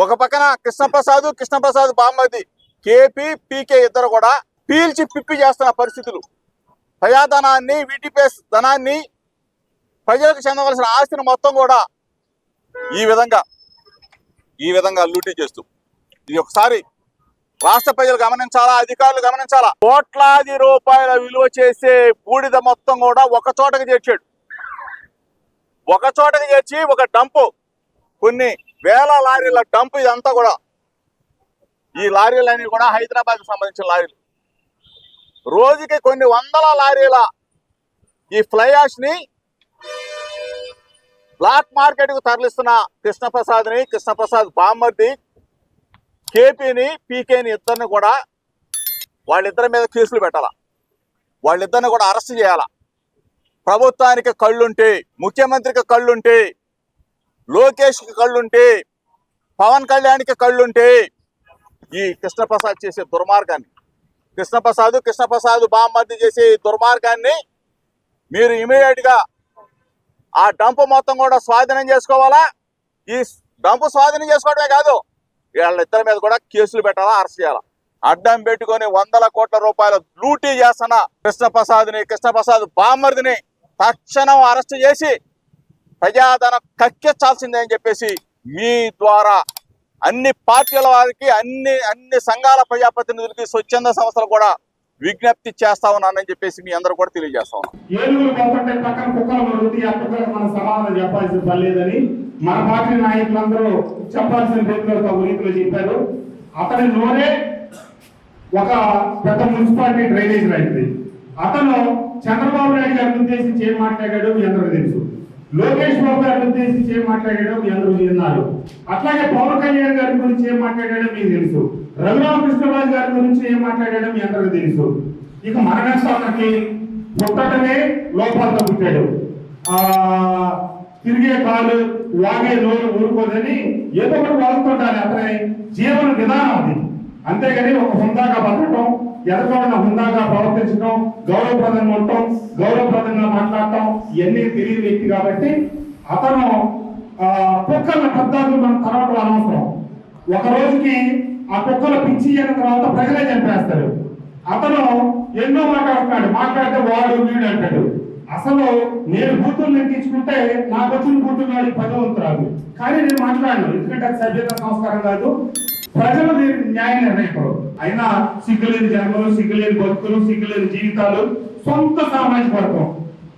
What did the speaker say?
ఒక పక్కన కృష్ణప్రసాద్ బామ్మది కేపీ పీకే ఇద్దరు కూడా పీల్చి పిప్పి చేస్తున్న పరిస్థితులు. ప్రజాధనాన్ని, వీటిపేస్ ధనాన్ని, ప్రజలకు చెందవలసిన ఆస్తిని మొత్తం కూడా ఈ విధంగా లూటీ చేస్తూ, ఇది ఒకసారి రాష్ట్ర ప్రజలు గమనించాలా, అధికారులు గమనించాలా. కోట్లాది రూపాయల విలువ చేసే బూడిద మొత్తం కూడా ఒక చోటకి చేర్చాడు. ఒక చోటకి చేర్చి ఒక డంపు, కొన్ని వేల లారీల డంపు ఇదంతా కూడా. ఈ లారీలన్నీ కూడా హైదరాబాద్కి సంబంధించిన లారీలు. రోజుకి కొన్ని వందల లారీల ఈ ఫ్లై యాష్ ని బ్లాక్ మార్కెట్ కు తరలిస్తున్న కృష్ణప్రసాద్ బామ్మర్ది కేపీని పీకేని ఇద్దరిని కూడా, వాళ్ళిద్దరి మీద కేసులు పెట్టాలా, వాళ్ళిద్దరిని కూడా అరెస్ట్ చేయాలా. ప్రభుత్వానికి కళ్ళుంటే, ముఖ్యమంత్రికి కళ్ళుంటే, లోకేష్కి కళ్ళుంటే, పవన్ కళ్యాణ్కి కళ్ళుంటే ఈ కృష్ణప్రసాద్ చేసే దుర్మార్గాన్ని, కృష్ణప్రసాద్ బామ్మర్ది చేసే దుర్మార్గాన్ని మీరు ఇమీడియట్ గా ఆ డంపు మొత్తం కూడా స్వాధీనం చేసుకోవాలా. ఈ డంపు స్వాధీనం చేసుకోవడమే కాదు, వీళ్ళిద్దరి మీద కూడా కేసులు పెట్టాలా, అరెస్ట్ చేయాలా. అడ్డం పెట్టుకొని వందల కోట్ల రూపాయల లూటీ చేస్తున్న కృష్ణప్రసాద్ బామ్మర్దిని తక్షణం అరెస్ట్ చేసి ప్రజాధనం కక్కించాల్సిందే అని చెప్పేసి మీ ద్వారా అన్ని పార్టీల వారికి, అన్ని సంఘాల ప్రజాప్రతినిధులకి, స్వచ్ఛంద సంస్థలు కూడా విజ్ఞప్తి చేస్తా ఉన్నానని చెప్పేసి మీ అందరూ కూడా తెలియజేస్తా ఉన్నాం. ఏనుగులు పోతుంటే పక్కన కుక్కలు మరుగుతాయి, ఆ కుక్కలకు మనం సమాధానం చెప్పాల్సిన పని లేదని మన పార్టీ నాయకులందరూ చెప్పాల్సిన రీతిలో చెప్పారు. అతని నోరే ఒక పెద్ద మున్సిపాలిటీ డ్రైనేజ్ లాంటిది. అతను చంద్రబాబు నాయుడు గారిని ఉద్దేశించి ఏం మాట్లాడాడు మీ అందరూ తెలుసు. లోకేష్ బాబు గారిని ఉద్దేశించి ఏం మాట్లాడాడో మీ అందరూ విన్నారు. అట్లాగే పవన్ కళ్యాణ్ గారి గురించి ఏం మాట్లాడాడో మీకు తెలుసు. రఘురామకృష్ణరాజు గారి గురించి ఏం మాట్లాడాడో మీ అందరికీ తెలుసు. ఇక మరణానికి పుట్టడమే లోపాలతో పుట్టాడు. తిరిగే కాలు, వాగే నోరు ఊరుకోదని ఏదో ఒకటి వాడుతుంటారు. అతని జీవన విధానం అది. అంతేగాని ఒక హుందాగా బతకటం, ఎదగోడిన హుందాగా ప్రవర్తించడం, గౌరవప్రదంగా ఉండటం, గౌరవప్రదంగా మాట్లాడటం ఇవన్నీ తెలియని వ్యక్తి కాబట్టి అతను కుక్కల పద్ధతులు మనం తర్వాత అనవసరం. ఒక రోజుకి ఆ కుక్కల పిచ్చి అయిన తర్వాత ప్రజలే చంపేస్తారు. అతను ఎన్నో మాట్లాడితే వాడు వీడు అంటాడు. అసలు నేను బూతులు లెక్కించుకుంటే నాకు వచ్చిన బూతులు వాడికి 10 వంతు రాదు. కానీ నేను మాట్లాడను, ఎందుకంటే అది సభ్యత సంస్కారం కాదు. ప్రజలు న్యాయ నిర్ణయకులు అయినా సిగ్గులేని జన్మలు, సిగ్గులేని బతుకులు, సిగ్గులేని జీవితాలు, సొంత సామాజిక వర్గం